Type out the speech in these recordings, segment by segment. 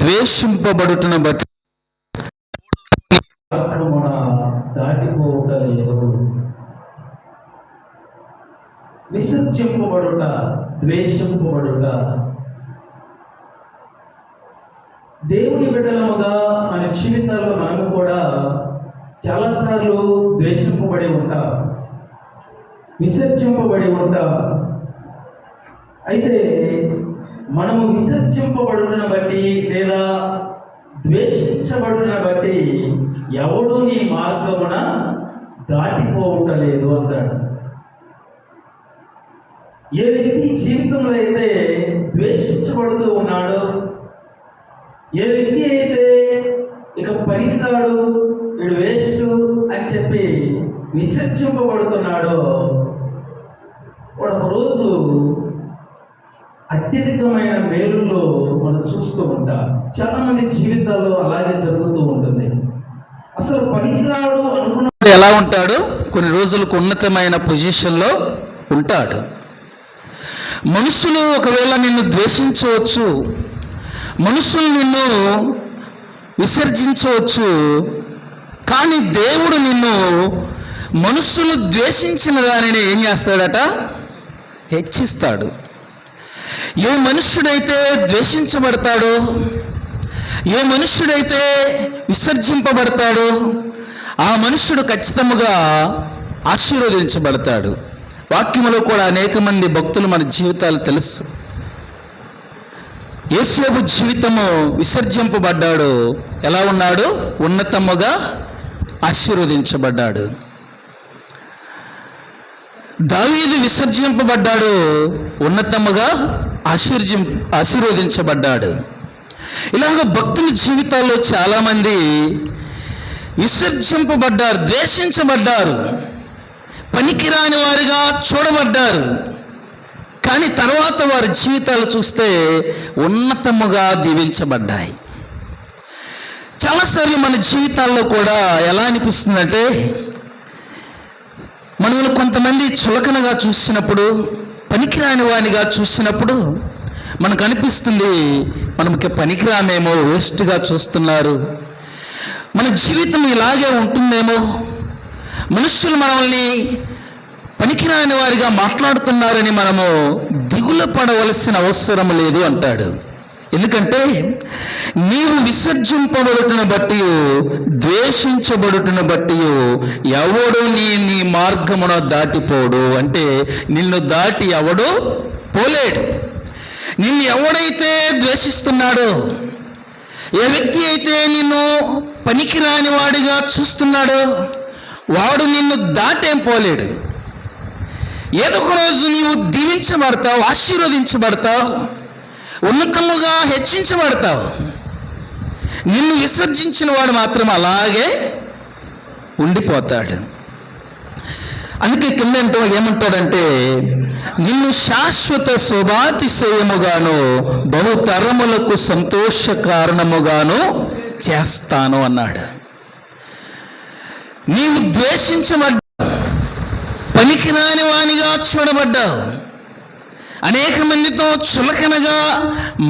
ద్వేషింపబడుటను బట్టి దాటిపోవటలేదు. విసర్జింపబడుట, ద్వేషింపబడుట. దేవుని బిడ్డలముగా మన జీవితాల్లో మనము కూడా చాలాసార్లు ద్వేషింపబడి ఉంటాం, విసర్జింపబడి ఉంటాం. అయితే మనము విసర్జింపబడుటను బట్టి లేదా ద్వేషించబడుటను బట్టి ఎవడు నీ మార్గమున దాటిపోవటలేదు అంటాడు. ఏ వ్యక్తి జీవితంలో అయితే ద్వేషించబడుతూ ఉన్నాడో, ఏ వ్యక్తి అయితే ఇక పనికిరాడు, వీడు వేస్ట్ అని చెప్పి విసర్జింపబడుతున్నాడో, వాడు ఒకరోజు అత్యధికమైన మేలుల్లో మనం చూస్తూ ఉంటాం. చాలా మంది జీవితాల్లో అలాగే జరుగుతూ ఉంటుంది. అసలు పనికిరాడు అనుకున్న ఎలా ఉంటాడు? కొన్ని రోజులకు ఉన్నతమైన పొజిషన్లో ఉంటాడు. మనుషులు ఒకవేళ నిన్ను ద్వేషించవచ్చు, మనుషులు నిన్ను విసర్జించవచ్చు, కానీ దేవుడు నిన్ను మనుషులు ద్వేషించిన దానిని ఏం చేస్తాడట? హెచ్చిస్తాడు. ఏ మనుష్యుడైతే ద్వేషించబడతాడో, ఏ మనుష్యుడైతే విసర్జింపబడతాడో ఆ మనుష్యుడు ఖచ్చితంగా ఆశీర్వదించబడతాడు. వాక్యములో కూడా అనేక మంది భక్తులు మన జీవితాలు తెలుసు. యేసేపు జీవితము విసర్జింపబడ్డాడు, ఎలా ఉన్నాడు? ఉన్నతముగా ఆశీర్వదించబడ్డాడు. దావీదు విసర్జింపబడ్డాడు, ఉన్నతముగా ఆశీర్వదించబడ్డాడు. ఇలాగ భక్తుల జీవితాల్లో చాలామంది విసర్జింపబడ్డారు, ద్వేషించబడ్డారు, పనికిరాని వారిగా చూడబడ్డారు. కానీ తర్వాత వారి జీవితాలు చూస్తే ఉన్నతముగా దీవించబడ్డాయి. చాలాసార్లు మన జీవితాల్లో కూడా ఎలా అనిపిస్తుందంటే, మనల్ని కొంతమంది చులకనగా చూసినప్పుడు, పనికిరాని వానిగా చూసినప్పుడు మనకు అనిపిస్తుంది, మనకి పనికిరామేమో, వేస్ట్గా చూస్తున్నారు, మన జీవితం ఇలాగే ఉంటుందేమో, మనుషులు మనల్ని పనికిరాని వారిగా మాట్లాడుతున్నారని మనము దిగులు పడవలసిన అవసరం లేదు అంటాడు. ఎందుకంటే నీవు విసర్జింపబడుటను బట్టి, ద్వేషించబడుటను బట్టి ఎవడు నీ మార్గమున దాటిపోడు. అంటే నిన్ను దాటి ఎవడు పోలేడు. నిన్ను ఎవడైతే ద్వేషిస్తున్నాడో, ఏ వ్యక్తి అయితే నిన్ను పనికిరాని వాడిగా చూస్తున్నాడో వాడు నిన్ను దాటేం పోలేడు. ఏదో ఒక రోజు నీవు దీవించబడతావు, ఆశీర్వదించబడతావు, ఉన్నతముగా హెచ్చించబడతావు. నిన్ను విసర్జించిన వాడు మాత్రం అలాగే ఉండిపోతాడు. అందుకే కింద ఏమంటాడంటే, నిన్ను శాశ్వత శోభాతిశయముగాను బహుతరములకు సంతోష కారణముగాను చేస్తాను అన్నాడు. నీవు ద్వేషించబడ్డావు, పనికిరాని వానిగా చూడబడ్డావు, అనేక మందితో చులకనగా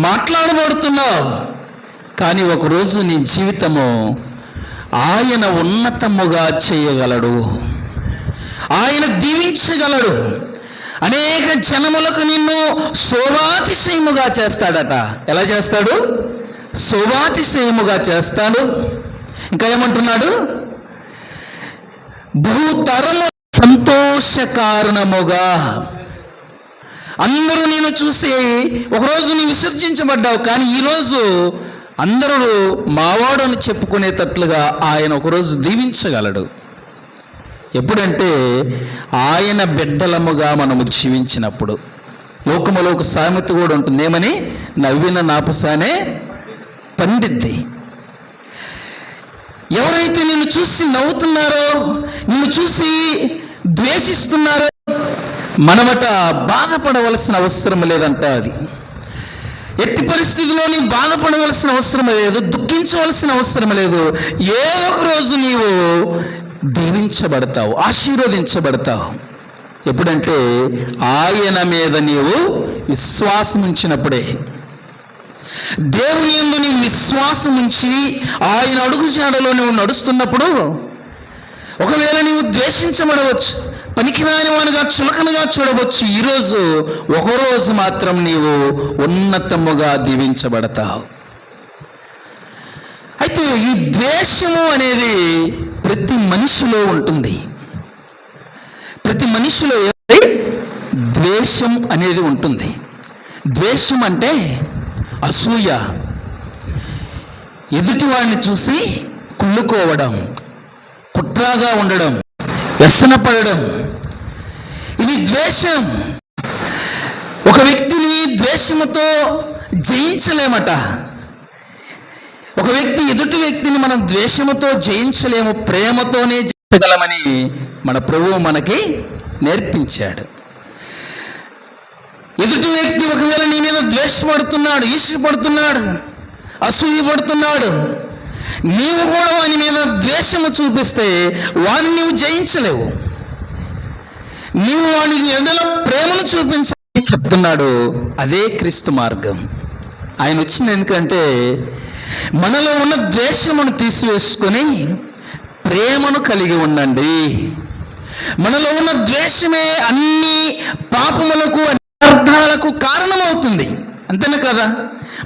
మాట్లాడబడుతున్నావు. కానీ ఒకరోజు నీ జీవితము ఆయన ఉన్నతముగా చేయగలడు, ఆయన దీవించగలడు. అనేక జనములకు నిన్ను శోభాతిశయముగా చేస్తాడట. ఎలా చేస్తాడు? శోభాతిశయముగా చేస్తాడు. ఇంకా ఏమంటున్నాడు? బహుతరము సంతోష కారణముగా. అందరూ నేను చూసి ఒకరోజు నీ విసర్జించబడ్డావు, కానీ ఈరోజు అందరూ మావాడు అని చెప్పుకునేటట్లుగా ఆయన ఒకరోజు దీవించగలడు. ఎప్పుడంటే ఆయన బిడ్డలముగా మనము జీవించినప్పుడు. లోకములో ఒక సామెత కూడా ఉంటుంది, ఏమని? నవ్విన నాపసానే పండిద్ది. ఎవరైతే నిన్ను చూసి నవ్వుతున్నారో, నిన్ను చూసి ద్వేషిస్తున్నారో మనమట బాధపడవలసిన అవసరం లేదంట. అది ఎట్టి పరిస్థితుల్లో నీవు బాధపడవలసిన అవసరం లేదు, దుఃఖించవలసిన అవసరం లేదు. ఏ ఒక రోజు నీవు దీవించబడతావు, ఆశీర్వదించబడతావు. ఎప్పుడంటే ఆయన మీద నీవు విశ్వాసం ఉంచినప్పుడే. దేవుని యందు నీవు విశ్వాసం ఉంచి ఆయన అడుగుజాడలో నువ్వు నడుస్తున్నప్పుడు ఒకవేళ నీవు ద్వేషించబడవచ్చు, పనికిరాని వానిగా చులకనగా చూడవచ్చు. ఈరోజు ఒకరోజు మాత్రం నీవు ఉన్నతముగా దీవించబడతావు. అయితే ఈ ద్వేషము అనేది ప్రతి మనిషిలో ఉంటుంది. ప్రతి మనిషిలో ద్వేషం అనేది ఉంటుంది. ద్వేషం అంటే అసూయ, ఎదుటివాడిని చూసి కుళ్ళుకోవడం, కుట్రగా ఉండడం, వ్యసనపడడం, ఇది ద్వేషం. ఒక వ్యక్తిని ద్వేషముతో జయించలేమట. ఒక వ్యక్తి ఎదుటి వ్యక్తిని మనం ద్వేషముతో జయించలేము, ప్రేమతోనే జయించగలమని మన ప్రభువు మనకి నేర్పించాడు. ఎదుటి వ్యక్తి ఒకవేళ నీ మీద ద్వేషపడుతున్నాడు, ఈర్ష్యపడుతున్నాడు, అసూయపడుతున్నాడు, నీవు కూడా వాని మీద ద్వేషము చూపిస్తే వాడిని నీవు జయించలేవు. నీవు వాడి ఎడల ప్రేమను చూపించాలని చెప్తున్నాడు. అదే క్రీస్తు మార్గం. ఆయన వచ్చింది ఎందుకంటే మనలో ఉన్న ద్వేషమును తీసివేసుకొని ప్రేమను కలిగి ఉండండి. మనలో ఉన్న ద్వేషమే అన్ని పాపములకు, అర్థాలకు కారణమవుతుంది. అంతేనా కదా?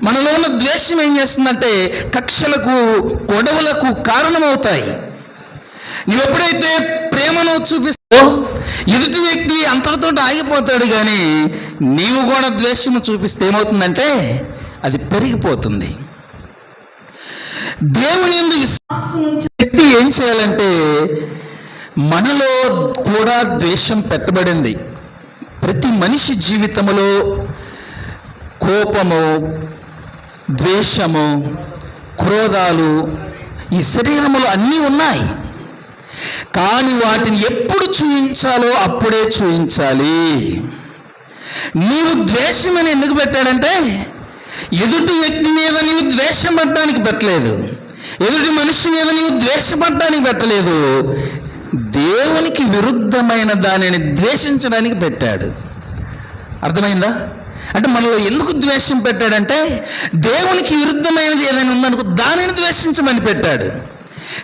మనలో ఉన్న ద్వేషం ఏం చేస్తుందంటే కక్షలకు, గొడవలకు కారణమవుతాయి. నువ్వు ఎప్పుడైతే ప్రేమను చూపిస్తావో ఎదుటి వ్యక్తి అంతటితో ఆగిపోతాడు. కానీ నీవు కూడా ద్వేషము చూపిస్తే ఏమవుతుందంటే అది పెరిగిపోతుంది. దేవుని యందు విశ్వాసం ఉంచే వ్యక్తి ఏం చేయాలంటే మనలో కూడా ద్వేషం పెట్టబడింది. ప్రతి మనిషి జీవితంలో కోపము, ద్వేషము, క్రోధాలు ఈ శరీరములో అన్నీ ఉన్నాయి. కానీ వాటిని ఎప్పుడు చూయించాలో అప్పుడే చూయించాలి. నీవు ద్వేషమని ఎందుకు పెట్టాడంటే ఎదుటి వ్యక్తి మీద నీవు ద్వేషపడడానికి పెట్టలేదు, ఎదుటి మనిషి మీద నీవు ద్వేషపడడానికి పెట్టలేదు, దేవునికి విరుద్ధమైన దానిని ద్వేషించడానికి పెట్టాడు. అర్థమైందా? అంటే మనలో ఎందుకు ద్వేషం పెట్టాడంటే దేవునికి విరుద్ధమైనది ఏదైనా ఉందనుకో దానిని ద్వేషించమని పెట్టాడు.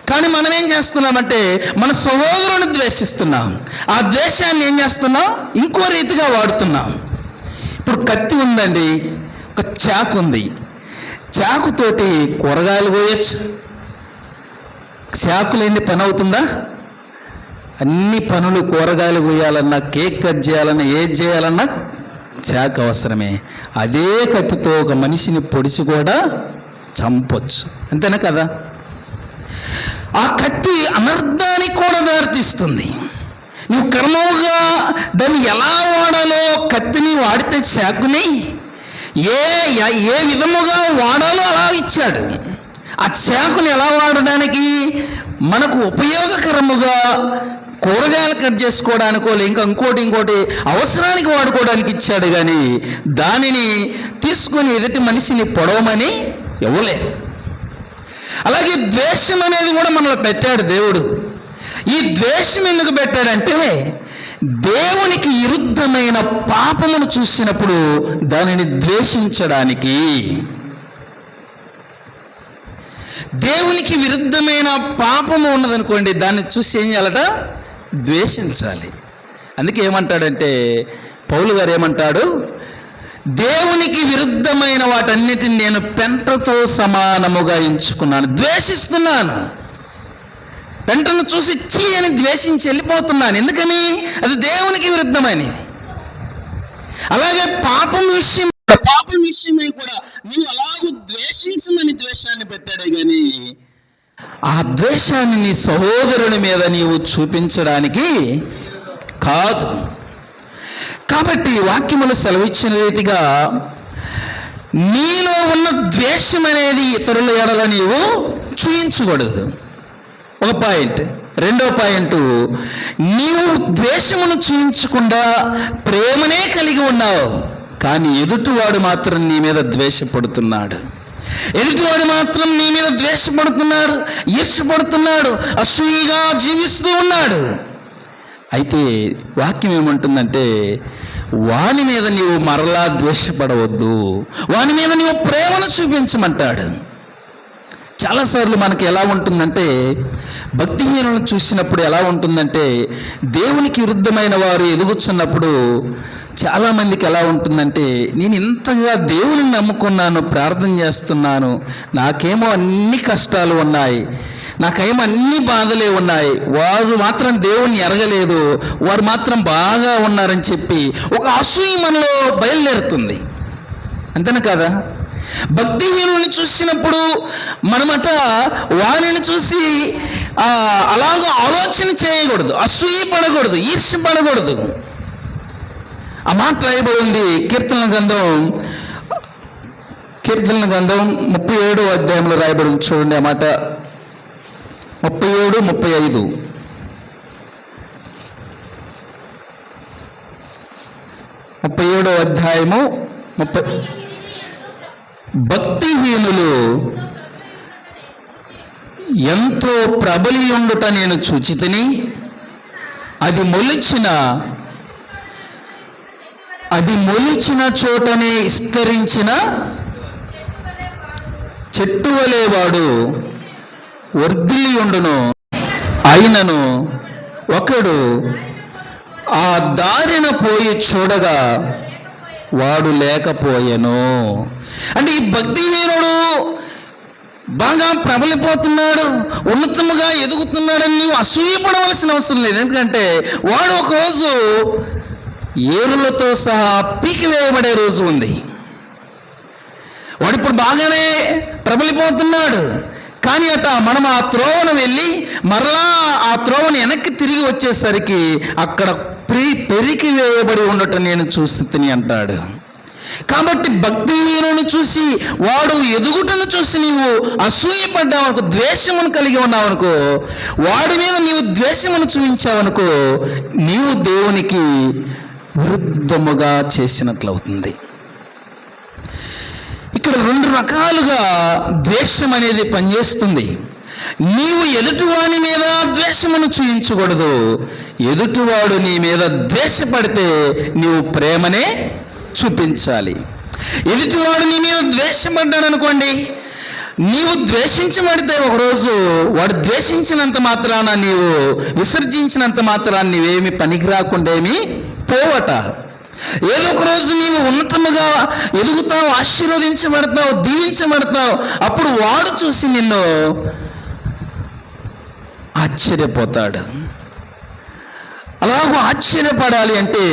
కానీ మనం ఏం చేస్తున్నామంటే మన సహోదరుని ద్వేషిస్తున్నాం. ఆ ద్వేషాన్ని ఏం చేస్తున్నాం? ఇంకో రీతిగా వాడుతున్నాం. ఇప్పుడు కత్తి ఉందండి, ఒక చాకు ఉంది. చాకుతోటి కూరగాయలు కోయచ్చు. చాకు లేని పని అవుతుందా? అన్ని పనులు, కూరగాయలు కోయాలన్నా, కేక్ కట్ చేయాలన్నా, ఏది చేయాలన్నా చాకు అవసరమే. అదే కత్తితో ఒక మనిషిని పొడిచి కూడా చంపొచ్చు. అంతేనా కదా? ఆ కత్తి అనర్థానికి కూడా దారితీస్తుంది. నువ్వు క్రమముగా దాన్ని ఎలా వాడాలో, కత్తిని వాడితే చాకుని ఏ విధముగా వాడాలో అలా ఇచ్చాడు. ఆ చాకుని ఎలా వాడడానికి మనకు ఉపయోగకరముగా కూరగాయలు కట్ చేసుకోవడానికో లేక ఇంకోటి అవసరానికి వాడుకోవడానికి ఇచ్చాడు. కానీ దానిని తీసుకొని ఎదుటి మనిషిని పొడవమని ఇవ్వలేదు. అలాగే ద్వేషం అనేది కూడా మనలో పెట్టాడు దేవుడు. ఈ ద్వేషం ఎందుకు పెట్టాడంటే దేవునికి విరుద్ధమైన పాపమును చూసినప్పుడు దానిని ద్వేషించడానికి. దేవునికి విరుద్ధమైన పాపము ఉన్నదనుకోండి, దాన్ని చూసి ఏం చేయాలట? ద్వేషించాలి. అందుకే ఏమంటాడంటే పౌలు గారు ఏమంటాడు? దేవునికి విరుద్ధమైన వాటన్నిటిని నేను పెంటతో సమానముగా ఎంచుకున్నాను, ద్వేషిస్తున్నాను. పెంటను చూసి చీ అని ద్వేషించి వెళ్ళిపోతున్నాను. ఎందుకని? అది దేవునికి విరుద్ధమైనది. అలాగే పాపం విషయమై కూడా నీవు అలాగూ ద్వేషించమని ద్వేషాన్ని పెట్టాడే కానీ ఆ ద్వేషాన్ని నీ సహోదరుని మీద నీవు చూపించడానికి కాదు. కాబట్టి వాక్యములు సెలవిచ్చిన రీతిగా నీలో ఉన్న ద్వేషం అనేది ఇతరుల ఎడల నీవు చూయించకూడదు. ఒక పాయింట్. రెండో పాయింట్, నీవు ద్వేషమును చూయించకుండా ప్రేమనే కలిగి ఉన్నావు, కానీ ఎదుటివాడు మాత్రం నీ మీద ద్వేషపడుతున్నాడు. ఎదుటివాడు మాత్రం నీ మీద ద్వేషపడుతున్నాడు, ఈర్ష్యపడుతున్నాడు, అసూయగా జీవిస్తూ ఉన్నాడు. అయితే వాక్యం ఏమంటుందంటే, వాని మీద నీవు మరలా ద్వేషపడవద్దు, వాని మీద నీవు ప్రేమను చూపించమంటాడు. చాలాసార్లు మనకి ఎలా ఉంటుందంటే, భక్తిహీనులను చూసినప్పుడు ఎలా ఉంటుందంటే, దేవునికి విరుద్ధమైన వారు ఎదుగుతున్నప్పుడు చాలామందికి ఎలా ఉంటుందంటే, నేను ఇంతగా దేవుని నమ్ముకున్నాను, ప్రార్థన చేస్తున్నాను, నాకేమో అన్ని కష్టాలు ఉన్నాయి, నాకేమో అన్ని బాధలే ఉన్నాయి, వారు మాత్రం దేవుణ్ణి ఎరగలేదు, వారు మాత్రం బాగా ఉన్నారని చెప్పి ఒక అసూయ మనలో బయలుదేరుతుంది. అంతేనా కదా? భక్తిహీనుని చూసినప్పుడు మనమట వారిని చూసి అలాగ ఆలోచన చేయకూడదు, అసూయ పడకూడదు, ఈర్ష్య పడకూడదు. ఆ మాట రాయబడింది కీర్తనల గ్రంథం 37వ అధ్యాయంలో రాయబడింది. చూడండి ఆ మాట, 37, 35. 37వ అధ్యాయము 30. భక్తిహీనులు ఎంతో ప్రబలియుండుట నేను చూచితిని, అది మొలిచిన చోటనే విస్తరించిన చెట్టు వలె వాడు వర్ధిల్లియుండును, అయినను ఒకడు ఆ దారిన పోయి చూడగా వాడు లేకపోయెను. అంటే ఈ భక్తిహీనుడు బాగా ప్రబలిపోతున్నాడు, ఉన్నతముగా ఎదుగుతున్నాడని నీవు అసూయపడవలసిన అవసరం లేదు. ఎందుకంటే వాడు ఒకరోజు ఏరులతో సహా పీకివేయబడే రోజు ఉంది. వాడు ఇప్పుడు బాగానే ప్రబలిపోతున్నాడు, కానీ మనం ఆ త్రోవను వెళ్ళి మరలా ఆ త్రోవను వెనక్కి తిరిగి వచ్చేసరికి అక్కడ పెరికి వేయబడి ఉండటం నేను చూసి అంటాడు. కాబట్టి భక్తిహీనుని చూసి, వాడు ఎదుగుటను చూసి నీవు అసూయపడ్డావనుకో, ద్వేషమును కలిగి ఉన్నావనుకో, వాడి మీద నీవు ద్వేషమును చూపించావనుకో, నీవు దేవునికి విరుద్ధముగా చేసినట్లవుతుంది. ఇక్కడ 2 రకాలుగా ద్వేషం అనేది పనిచేస్తుంది. నీవు ఎదుటివాని మీద ద్వేషమును చూపించకూడదు, ఎదుటివాడు నీ మీద ద్వేషపడితే నీవు ప్రేమనే చూపించాలి. ఎదుటివాడు నీ మీద ద్వేషపడ్డాడు అనుకోండి, నీవు ద్వేషించబడితే ఒకరోజు వాడు ద్వేషించినంత మాత్రాన, నీవు విసర్జించినంత మాత్రాన నీవేమి పనికి రాకుండా ఏమి పోవట. ఏదో ఒక రోజు నీవు ఉన్నతముగా ఎదుగుతావు, ఆశీర్వదించబడతావు, దీవించబడతావు. అప్పుడు వాడు చూసి నిన్ను ఆశ్చర్యపోతాడు. అలాగూ ఆశ్చర్యపడాలి అంటే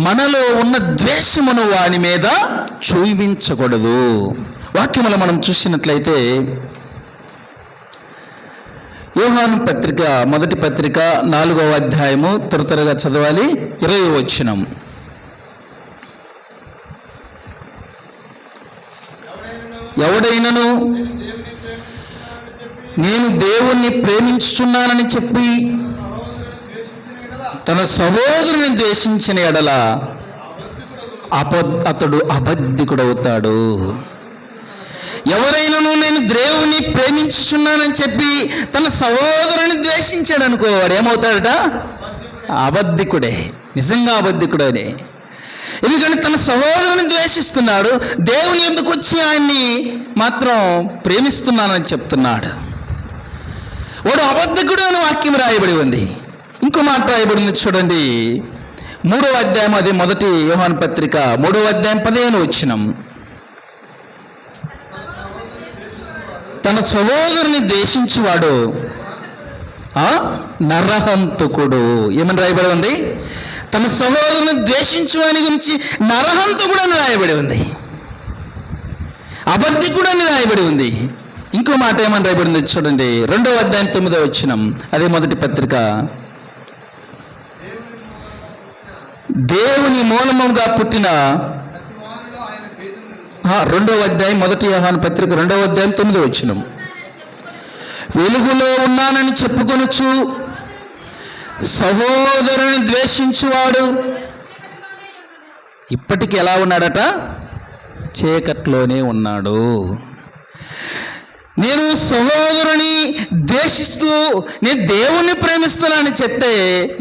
మనలో ఉన్న ద్వేషమును వాని మీద చూపించకూడదు. వాక్యములో మనం చూసినట్లయితే యోహాను పత్రిక, మొదటి పత్రిక 4వ అధ్యాయము త్వరగా చదవాలి, 20వ వచనం. ఎవడైనను నేను దేవుణ్ణి ప్రేమించుచున్నానని చెప్పి తన సహోదరుని ద్వేషించిన ఎడల అతడు అబద్ధికుడవుతాడు. ఎవరైనాను నేను దేవుని ప్రేమించుచున్నానని చెప్పి తన సహోదరుని ద్వేషించాడు అనుకో, వాడు ఏమవుతాడట? అబద్ధికుడే, నిజంగా అబద్ధికుడే. ఎందుకంటే తన సహోదరుని ద్వేషిస్తున్నాడు, దేవుని ఎందుకు వచ్చి ఆయన్ని మాత్రం ప్రేమిస్తున్నానని చెప్తున్నాడు. వాడు అబద్ధికుడు అని వాక్యం రాయబడి ఉంది. ఇంకో మాట రాయబడింది చూడండి, 3వ అధ్యాయం, అదే మొదటి యోహాను పత్రిక 3వ అధ్యాయం 15వ వచనం. తన సహోదరుని ద్వేషించువాడు నరహంతకుడు. ఏమని రాయబడి ఉంది? తన సహోదరుని ద్వేషించువాని గురించి నరహంతకుడు అని రాయబడి ఉంది, అబద్ధికుడు అని రాయబడి ఉంది. ఇంకో మాట ఏమని రాయబడింది చూడండి, 2వ అధ్యాయం 9వ వచనం, అదే మొదటి పత్రిక. దేవుని మూలముగా పుట్టిన 2వ అధ్యాయం, మొదటి యోహాను పత్రిక 2వ అధ్యాయం 9వ వచనం. వెలుగులో ఉన్నానని చెప్పుకొనొచ్చు సహోదరుని ద్వేషించువాడు ఇప్పటికి ఎలా ఉన్నాడట? చీకట్లోనే ఉన్నాడు. నేను సహోదరుని ద్వేషిస్తూ నేను దేవుణ్ణి ప్రేమిస్తున్నానని చెప్తే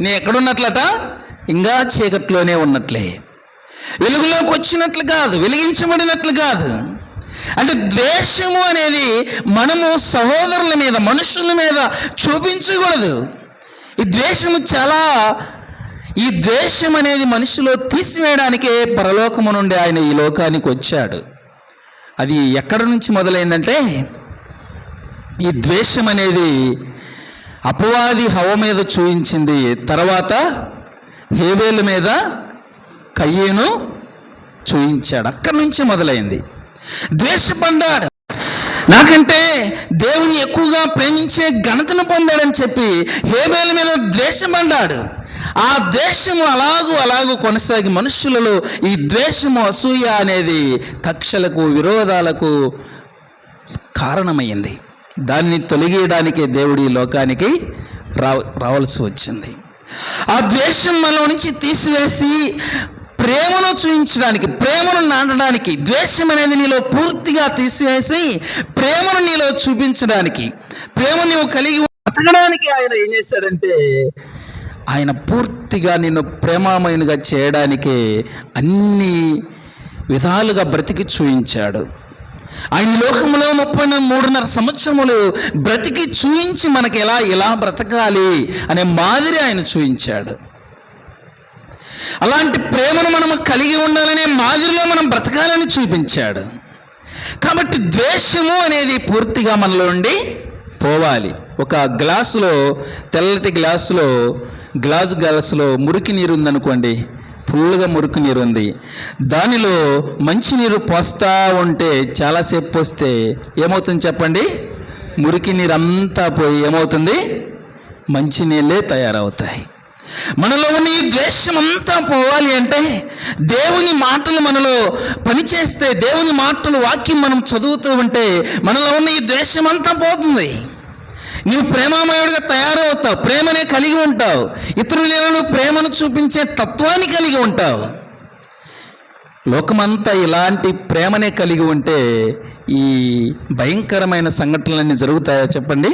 నేను ఎక్కడున్నట్లట? ఇంకా చీకట్లోనే ఉన్నట్లే, వెలుగులోకి వచ్చినట్లు కాదు, వెలిగించబడినట్లు కాదు. అంటే ద్వేషము అనేది మనము సహోదరుల మీద, మనుషుల మీద చూపించకూడదు. ఈ ద్వేషం అనేది మనిషిలో తీసివేయడానికే పరలోకము నుండి ఆయన ఈ లోకానికి వచ్చాడు. అది ఎక్కడి నుంచి మొదలైందంటే, ఈ ద్వేషం అనేది అపవాది హవ్వ మీద చూయించింది, తర్వాత హేబేలు మీద కయ్యేను చూయించాడు. అక్కడి నుంచి మొదలైంది. ద్వేషపడ్డాడు. నాకంటే దేవుని ఎక్కువగా ప్రేమించే ఘనతను పొందాడని చెప్పి హేబేలు మీద ద్వేషపడ్డాడు. ఆ ద్వేషము అలాగూ కొనసాగి మనుషులలో ఈ ద్వేషము, అసూయ అనేది కక్షలకు, విరోధాలకు కారణమైంది. దాన్ని తొలగేయడానికే దేవుడు ఈ లోకానికి రావాల్సి వచ్చింది. ఆ ద్వేషం మనలో నుంచి తీసివేసి ప్రేమను చూపించడానికి, ప్రేమను నాటడానికి, ద్వేషం అనేది నీలో పూర్తిగా తీసివేసి ప్రేమను నీలో చూపించడానికి, ప్రేమ నీవు కలిగి బతకడానికి ఆయన ఏం చేశాడంటే, ఆయన పూర్తిగా నిన్ను ప్రేమామయునిగా చేయడానికే అన్ని విధాలుగా బ్రతికి చూయించాడు. ఆయన లోకంలో 33.5 సంవత్సరములు బ్రతికి చూయించి మనకి ఎలా బ్రతకాలి అనే మాదిరి ఆయన చూయించాడు. అలాంటి ప్రేమను మనం కలిగి ఉండాలనే మాదిరిలో మనం బ్రతకాలని చూపించాడు. కాబట్టి ద్వేషము అనేది పూర్తిగా మనలో ఉండి పోవాలి. ఒక గ్లాసులో, తెల్లటి గ్లాసులో మురికి నీరు ఉందనుకోండి, ఫుల్గా మురికి నీరు ఉంది, దానిలో మంచినీరు పోస్తూ ఉంటే, చాలాసేపు పోస్తే ఏమవుతుంది చెప్పండి? మురికి నీరు అంతా పోయి ఏమవుతుంది? మంచినీళ్ళే తయారవుతాయి. మనలో ఉన్న ఈ ద్వేషం అంతా పోవాలి అంటే దేవుని మాటలు మనలో పనిచేస్తే, దేవుని మాటలు, వాక్యం మనం చదువుతూ ఉంటే మనలో ఉన్న ఈ ద్వేషం అంతా పోతుంది. నీవు ప్రేమామయుడిగా తయారవుతావు, ప్రేమనే కలిగి ఉంటావు, ఇతరులను ప్రేమను చూపించే తత్వాన్ని కలిగి ఉంటావు. లోకమంతా ఇలాంటి ప్రేమనే కలిగి ఉంటే ఈ భయంకరమైన సంఘటనలన్నీ జరుగుతాయో చెప్పండి?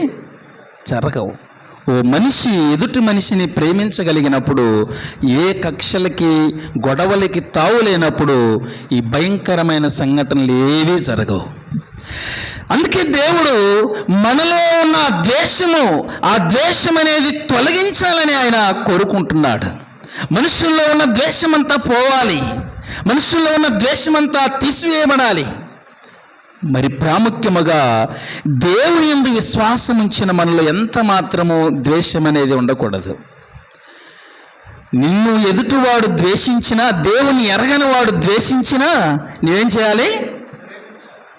జరగవు. ఓ మనిషి ఎదుటి మనిషిని ప్రేమించగలిగినప్పుడు, ఏ కక్షలకి, గొడవలకి తావు లేనప్పుడు ఈ భయంకరమైన సంఘటనలు ఏవీ జరగవు. అందుకే దేవుడు మనలో ఉన్న ఆ ద్వేషం అనేది తొలగించాలని ఆయన కోరుకుంటున్నాడు. మనుషుల్లో ఉన్న ద్వేషమంతా పోవాలి, మనుషుల్లో ఉన్న ద్వేషమంతా తీసివేయబడాలి. మరి ప్రాముఖ్యముగా దేవుని యందు విశ్వాసం ఉంచిన మనలో ఎంత మాత్రము ద్వేషం అనేది ఉండకూడదు. నిన్ను ఎదుటివాడు ద్వేషించినా, దేవుని ఎరగని వాడు ద్వేషించినా నువ్వేం చేయాలి?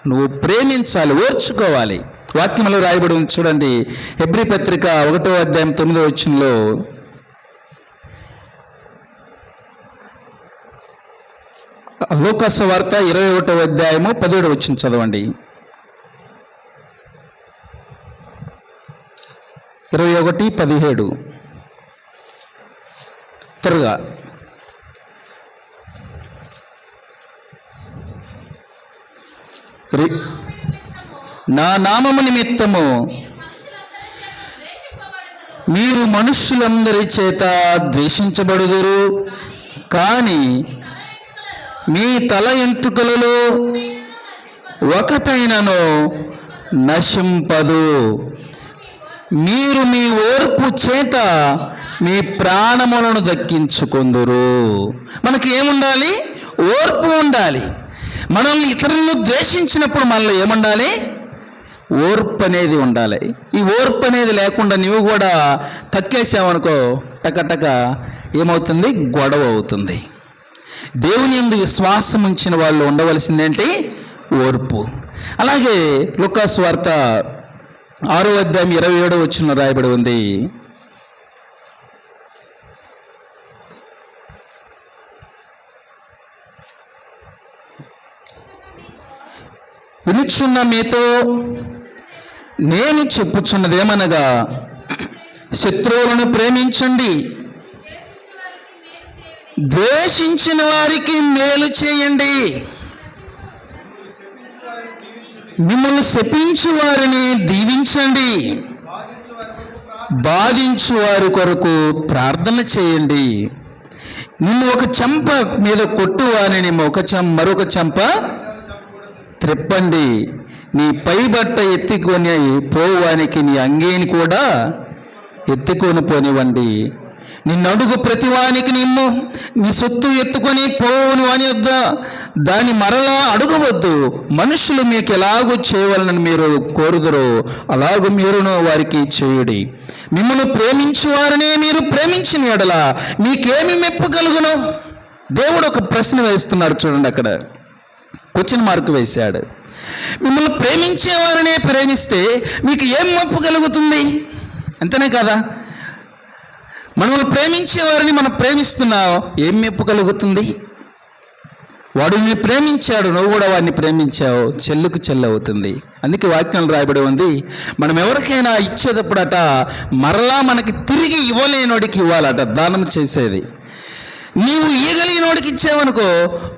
నువ్వు ప్రేమించాలి, ఓర్చుకోవాలి. వాక్యంలో రాయబడి ఉంది చూడండి, హెబ్రీ పత్రిక 1వ అధ్యాయం 9వ వచనంలో, లూకాసు వార్త 21వ అధ్యాయము 17వ వచనం చదవండి. 21:17 త్వరగా. నా నామము నిమిత్తము మీరు మనుష్యులందరి చేత ద్వేషించబడుదురు, కానీ మీ తల ఎంట్రుకలలో ఒకటైనను నశింపదు. మీరు మీ ఓర్పు చేత మీ ప్రాణములను దక్కించుకొందురు. మనకి ఏముండాలి? ఓర్పు ఉండాలి. మనల్ని ఇతరులను ద్వేషించినప్పుడు మనలో ఏముండాలి? ఓర్పు అనేది ఉండాలి. ఈ ఓర్పు అనేది లేకుండా నువ్వు కూడా కక్కేసావనుకో, టకటక ఏమవుతుంది? గొడవ అవుతుంది. దేవుని యందు విశ్వాసం ఉంచిన వాళ్ళు ఉండవలసిందేంటి? ఓర్పు. అలాగే లూకాసు వార్త 6వ అధ్యాయం 27వ వచనంలో రాయబడి ఉంది, వినుచున్న మీతో నేను చెప్పుచున్నదేమనగా, శత్రువులను ప్రేమించండి, ద్వేషించిన వారికి మేలు చేయండి, మిమ్మల్ని శపించు వారిని దీవించండి, బాధించు వారి కొరకు ప్రార్థన చేయండి. నిన్ను ఒక చెంప మీద కొట్టు వారిని మరొక చెంప త్రిప్పండి. నీ పై బట్ట ఎత్తుకొని పోవానికి నీ అంగీని కూడా ఎత్తుకొని పోనివ్వండి. నిన్ను అడుగు ప్రతివానికి నిమ్ము, నీ సొత్తు ఎత్తుకొని పోవుని వాని వద్ద దాని మరలా అడుగవద్దు. మనుషులు మీకు ఎలాగూ చేయవాలని మీరు కోరుదురో అలాగూ మీరును వారికి చేయుడి. మిమ్మల్ని ప్రేమించు వారినే మీరు ప్రేమించిన యెడల మీకేమి మెప్పు కలుగును? దేవుడు ఒక ప్రశ్న వేస్తున్నాడు చూడండి, అక్కడ క్వశ్చన్ మార్క్ వేశాడు. మిమ్మల్ని ప్రేమించేవారనే ప్రేమిస్తే మీకు ఏం మెప్పు కలుగుతుంది? అంతేనే కదా, మనల్ని ప్రేమించేవారిని మనం ప్రేమిస్తున్నావు, ఏం మెప్పు కలుగుతుంది? వాడు నిన్ను ప్రేమించాడు, నువ్వు కూడా వాడిని ప్రేమించావు, చెల్లుకు చెల్లవుతుంది. అందుకే వాక్యం రాయబడి ఉంది, మనం ఎవరికైనా ఇచ్చేటప్పుడట మరలా మనకి తిరిగి ఇవ్వలేనోడికి ఇవ్వాలట దానం చేసేది. నీవు ఇయ్యగలిగినోడికి ఇచ్చావనుకో,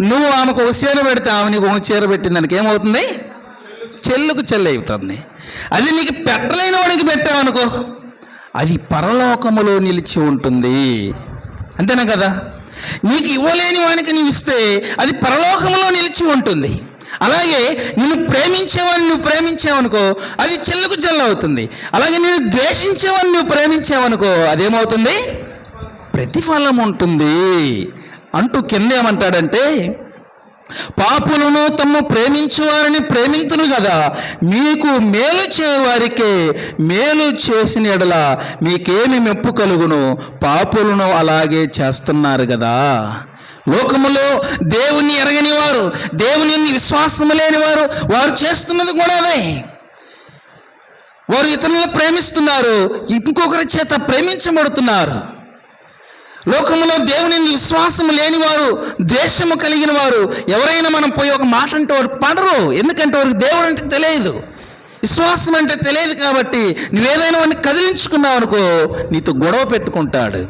నువ్వు ఆమెకు ఒక చీర పెడితే ఆమె నీకు ఒక చీర పెట్టింది దానికి ఏమవుతుంది? చెల్లుకు చెల్లి అవుతుంది. అది నీకు పెట్టలేని వాడికి పెట్టావనుకో, అది పరలోకములో నిలిచి ఉంటుంది. అంతేనా కదా? నీకు ఇవ్వలేని వానికి నీవు ఇస్తే అది పరలోకములో నిలిచి ఉంటుంది. అలాగే నిన్ను ప్రేమించేవాడిని నువ్వు ప్రేమించావనుకో, అది చెల్లుకు చెల్లు అవుతుంది. అలాగే నేను ద్వేషించేవాడిని నువ్వు ప్రేమించావనుకో, అదేమవుతుంది? ప్రతిఫలం ఉంటుంది అంటూ కింద ఏమంటాడంటే, పాపులను తమ్ము ప్రేమించువారిని ప్రేమింతును కదా, మీకు మేలు చేయవారికే మేలు చేసిన యెడల మీకేమి మెప్పు కలుగును? పాపులను అలాగే చేస్తున్నారు కదా. లోకములో దేవుని ఎరగని వారు, దేవుని విశ్వాసము లేని వారు, వారు చేస్తున్నది కూడా అదే. వారు ఇతరులను ప్రేమిస్తున్నారు, ఇంకొకరి చేత ప్రేమించబడుతున్నారు. లోకములో దేవుని విశ్వాసం లేని వారు, ద్వేషము కలిగిన వారు ఎవరైనా మనం పోయి ఒక మాట అంటే వారు పడరు. ఎందుకంటే వారికి దేవుడు అంటే తెలియదు, విశ్వాసం అంటే తెలియదు. కాబట్టి నువ్వేదైనా వాడిని కదిలించుకున్నావు అనుకో, నీతో గొడవ పెట్టుకుంటాడు.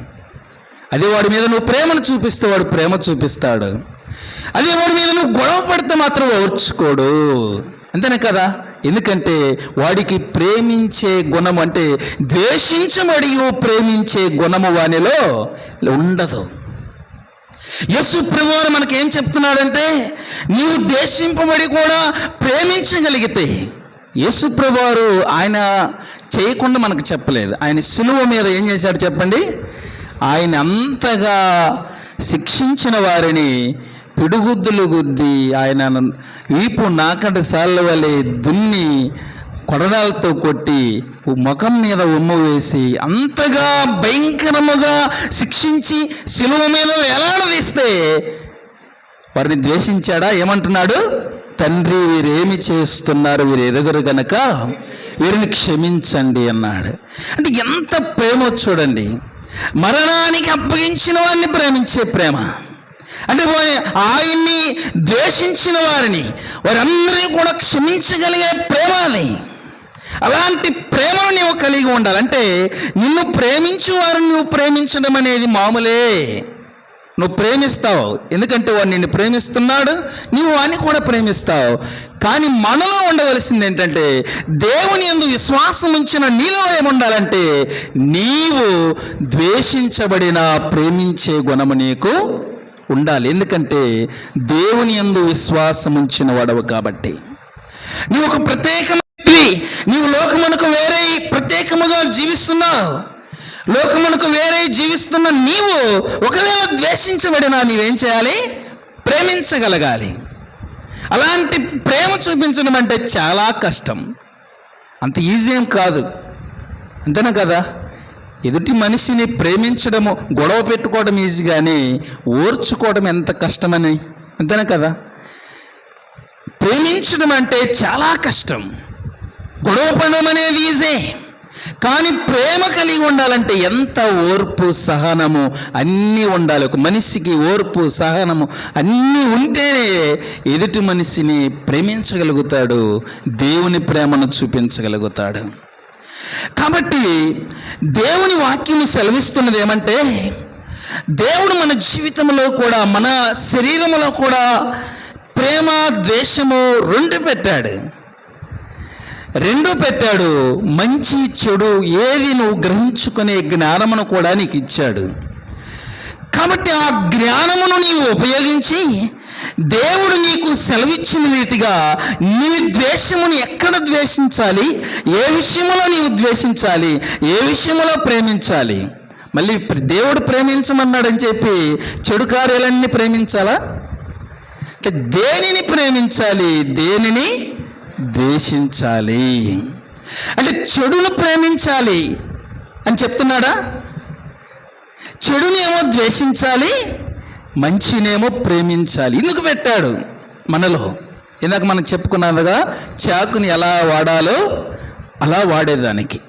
అదే వాడి మీద నువ్వు ప్రేమను చూపిస్తే వాడు ప్రేమ చూపిస్తాడు. అదే వాడి మీద నువ్వు గొడవ పడితే మాత్రం ఓర్చుకోడు. అంతేనే కదా? ఎందుకంటే వాడికి ప్రేమించే గుణం అంటే ద్వేషించబడి ప్రేమించే గుణము వానిలో ఉండదు. యేసు ప్రభువారు మనకి ఏం చెప్తున్నాడంటే, నీవు ద్వేషింపబడి కూడా ప్రేమించగలిగితే, యేసు ప్రభువారు ఆయన చేయకుండా మనకు చెప్పలేదు. ఆయన సిలువ మీద ఏం చేశాడు చెప్పండి? ఆయన అంతగా శిక్షించిన వారిని పిడుగుద్దులు గుద్ది ఆయన వీపు నాకంటి సార్ల వలె దున్ని కొడడాలతో కొట్టి ముఖం మీద ఉమ్ము వేసి అంతగా భయంకరముగా శిక్షించి శిలువ మీద వేలాడదీస్తే వారిని ద్వేషించాడా? ఏమంటున్నాడు? తండ్రి, వీరేమి చేస్తున్నారు, వీరు ఎరుగరు గనక వీరిని క్షమించండి అన్నాడు. అంటే ఎంత ప్రేమ చూడండి. మరణానికి అప్పగించిన వారిని ప్రేమించే ప్రేమ అంటే, ఆయన్ని ద్వేషించిన వారిని వారందరినీ కూడా క్షమించగలిగే ప్రేమ అది. అలాంటి ప్రేమను నీవు కలిగి ఉండాలంటే, నిన్ను ప్రేమించు వారిని నువ్వు ప్రేమించడం అనేది మామూలే. నువ్వు ప్రేమిస్తావు, ఎందుకంటే వాడు నిన్ను ప్రేమిస్తున్నాడు, నీవు వాడిని కూడా ప్రేమిస్తావు. కానీ మనలో ఉండవలసింది ఏంటంటే, దేవుని యందు విశ్వాసం ఉంచిన నీలో ఏముండాలంటే, నీవు ద్వేషించబడిన ప్రేమించే గుణము నీకు ఉండాలి. ఎందుకంటే దేవుని యందు విశ్వాసం ఉంచిన వాడవు కాబట్టి. నీవు ఒక ప్రత్యేకమైనది, నీవు లోకమునకు వేరే ప్రత్యేకముగా జీవిస్తున్నావు. లోకమునకు వేరే జీవిస్తున్న నీవు ఒకవేళ ద్వేషించబడినా నీవేం చేయాలి? ప్రేమించగలగాలి. అలాంటి ప్రేమ చూపించడం అంటే చాలా కష్టం, అంత ఈజీ ఏం కాదు. అంతేనా కదా? ఎదుటి మనిషిని ప్రేమించడము, గొడవ పెట్టుకోవడం ఈజీ, కానీ ఓర్చుకోవడం ఎంత కష్టమని. అంతేనా కదా? ప్రేమించడం అంటే చాలా కష్టం, గొడవ పడడం అనేది ఈజీ. కానీ ప్రేమ కలిగి ఉండాలంటే ఎంత ఓర్పు సహనము అన్నీ ఉండాలి. ఒక మనిషికి ఓర్పు సహనము అన్నీ ఉంటేనే ఎదుటి మనిషిని ప్రేమించగలుగుతాడు, దేవుని ప్రేమను చూపించగలుగుతాడు. కాబట్టి దేవుని వాక్యము సెలవిస్తున్నది ఏమంటే, దేవుడు మన జీవితంలో కూడా, మన శరీరంలో కూడా ప్రేమ ద్వేషము రెండు పెట్టాడు. రెండో పెట్టాడు, మంచి చెడు ఏది నువ్వు గ్రహించుకునే జ్ఞానమును కూడా నీకు ఇచ్చాడు. కాబట్టి ఆ జ్ఞానమును నీవు ఉపయోగించి దేవుడు నీకు సెలవిచ్చిన రీతిగా నీ ద్వేషమును ఎక్కడ ద్వేషించాలి, ఏ విషయంలో నీవు ద్వేషించాలి, ఏ విషయంలో ప్రేమించాలి. మళ్ళీ దేవుడు ప్రేమించమన్నాడని చెప్పి చెడు కార్యాలన్నీ ప్రేమించాలా? అంటే దేనిని ప్రేమించాలి, దేనిని ద్వేషించాలి. అంటే చెడును ప్రేమించాలి అని చెప్తున్నాడా? చెడునేమో ద్వేషించాలి, మంచినేమో ప్రేమించాలి. ఎందుకు పెట్టాడు మనలో? ఇందాక మనం చెప్పుకున్నదిగా, చాకుని ఎలా వాడాలో అలా వాడేదానికి.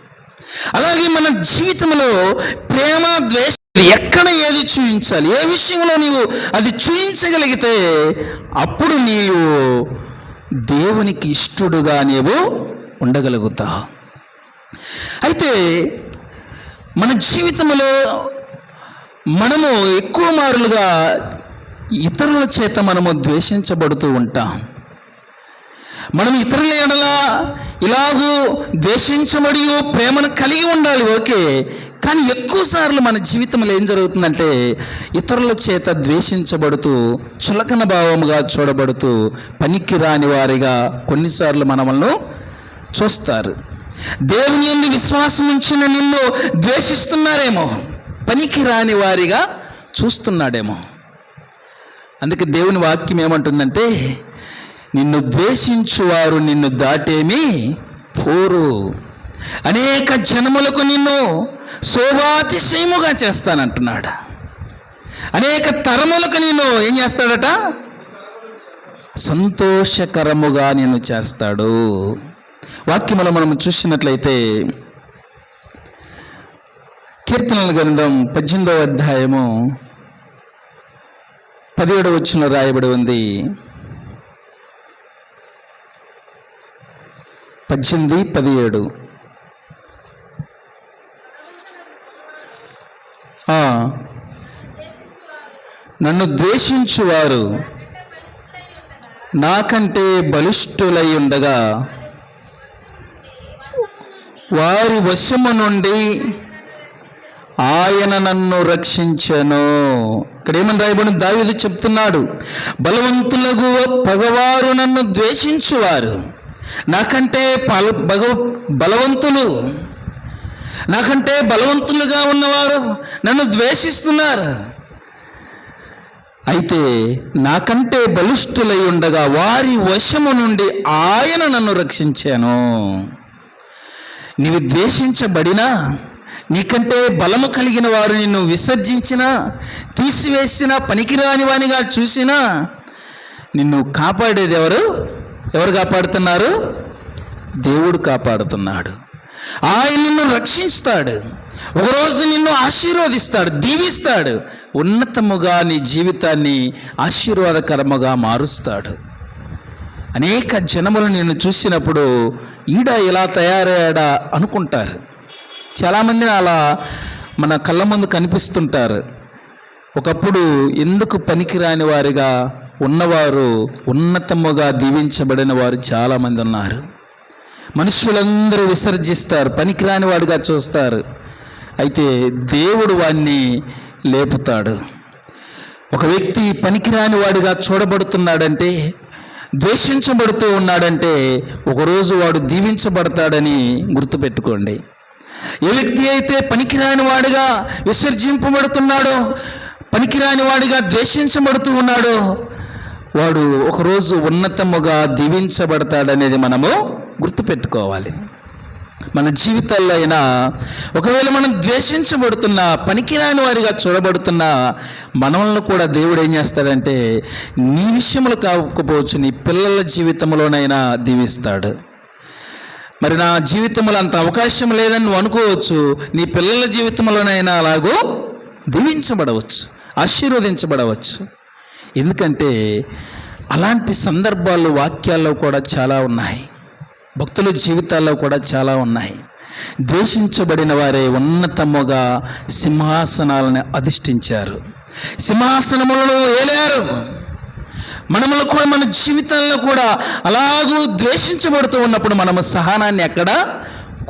అలాగే మన జీవితంలో ప్రేమ ద్వేషం ఎక్కడ ఏది చూపించాలి, ఏ విషయంలో నీవు అది చూపించగలిగితే అప్పుడు నీవు దేవునికి ఇష్టడుగా నీవు ఉండగలుగుతావు. అయితే మన జీవితంలో మనము ఎక్కువ మారులుగా ఇతరుల చేత మనము ద్వేషించబడుతూ ఉంటాం. మనం ఇతరుల ఎడల ఇలాగూ ద్వేషించబడి ప్రేమను కలిగి ఉండాలి, ఓకే. కానీ ఎక్కువసార్లు మన జీవితంలో ఏం జరుగుతుందంటే ఇతరుల చేత ద్వేషించబడుతూ చులకన భావముగా చూడబడుతూ పనికి రాని వారిగా కొన్నిసార్లు మనల్ని చూస్తారు. దేవుని యందు విశ్వాసం ఉంచిన నిన్ను ద్వేషిస్తున్నారేమో, పనికి రాని వారిగా చూస్తున్నాడేమో. అందుకే దేవుని వాక్యం ఏమంటుందంటే, నిన్ను ద్వేషించువారు నిన్ను దాటేమి పోరు, అనేక జనములకు నిన్ను శోభాతిశయముగా చేస్తానంటున్నాడు. అనేక తరములకు నిన్ను ఏం చేస్తాడట? సంతోషకరముగా నిన్ను చేస్తాడు. వాక్యములో మనం చూసినట్లయితే కీర్తనల గ్రంథం 18వ అధ్యాయము 17వ వచనంలో రాయబడి ఉంది. 18:17. నన్ను ద్వేషించువారు నాకంటే బలిష్ఠులై ఉండగా వారి వశము నుండి ఆయన నన్ను రక్షించెను. ఇక్కడ ఏమని రాయబడింది? దావీదు చెప్తున్నాడు, బలవంతులకు పగవారు నన్ను ద్వేషించువారు, నాకంటే బలవంతులు, నాకంటే బలవంతులుగా ఉన్నవారు నన్ను ద్వేషిస్తున్నారు. అయితే నాకంటే బలిష్ఠులై ఉండగా వారి వశము నుండి ఆయన నన్ను రక్షించాను. నీవు ద్వేషించబడినా, నీకంటే బలము కలిగిన వారు నిన్ను విసర్జించినా, తీసివేసినా, పనికిరాని వానిగా చూసినా నిన్ను కాపాడేది ఎవరు? ఎవరు కాపాడుతున్నారు? దేవుడు కాపాడుతున్నాడు. ఆయన నిన్ను రక్షిస్తాడు. ఒకరోజు నిన్ను ఆశీర్వదిస్తాడు, దీవిస్తాడు, ఉన్నతముగా నీ జీవితాన్ని ఆశీర్వాదకరముగా మారుస్తాడు. అనేక జనములు నిన్ను చూసినప్పుడు ఈడ ఇలా తయారయ్యాడా అనుకుంటారు. చాలామందిని అలా మన కళ్ళ ముందు కనిపిస్తుంటారు. ఒకప్పుడు ఎందుకు పనికిరాని వారిగా ఉన్నవారు ఉన్నతముగా దీవించబడిన వారు చాలామంది ఉన్నారు. మనుషులందరూ విసర్జిస్తారు, పనికిరాని వాడిగా చూస్తారు. అయితే దేవుడు వాడిని లేపుతాడు. ఒక వ్యక్తి పనికిరాని వాడిగా చూడబడుతున్నాడంటే, ద్వేషించబడుతూ ఉన్నాడంటే ఒకరోజు వాడు దీవించబడతాడని గుర్తుపెట్టుకోండి. ఏ వ్యక్తి అయితే పనికిరాని వాడిగా విసర్జింపబడుతున్నాడో, పనికిరాని వాడిగా ద్వేషించబడుతూ ఉన్నాడో వాడు ఒకరోజు ఉన్నతముగా దీవించబడతాడనేది మనము గుర్తుపెట్టుకోవాలి. మన జీవితాల్లో అయినా ఒకవేళ మనం ద్వేషించబడుతున్నా, పనికిరాని వారిగా చూడబడుతున్నా, మనల్ని కూడా దేవుడు ఏం చేస్తాడంటే నీ విషయంలో కాకపోవచ్చు, నీ పిల్లల జీవితంలోనైనా దీవిస్తాడు. మరి నా జీవితంలో అంత అవకాశం లేదని నువ్వు అనుకోవచ్చు, నీ పిల్లల జీవితంలోనైనా అలాగూ దీవించబడవచ్చు, ఆశీర్వదించబడవచ్చు. ఎందుకంటే అలాంటి సందర్భాలు వాక్యాల్లో కూడా చాలా ఉన్నాయి, భక్తుల జీవితాల్లో కూడా చాలా ఉన్నాయి. ద్వేషించబడిన వారే ఉన్నతముగా సింహాసనాలను అధిష్ఠించారు, సింహాసనములను ఏలారు. మనములు కూడా మన జీవితాల్లో కూడా అలాగూ ద్వేషించబడుతూ ఉన్నప్పుడు మనము సహనాన్ని ఎక్కడ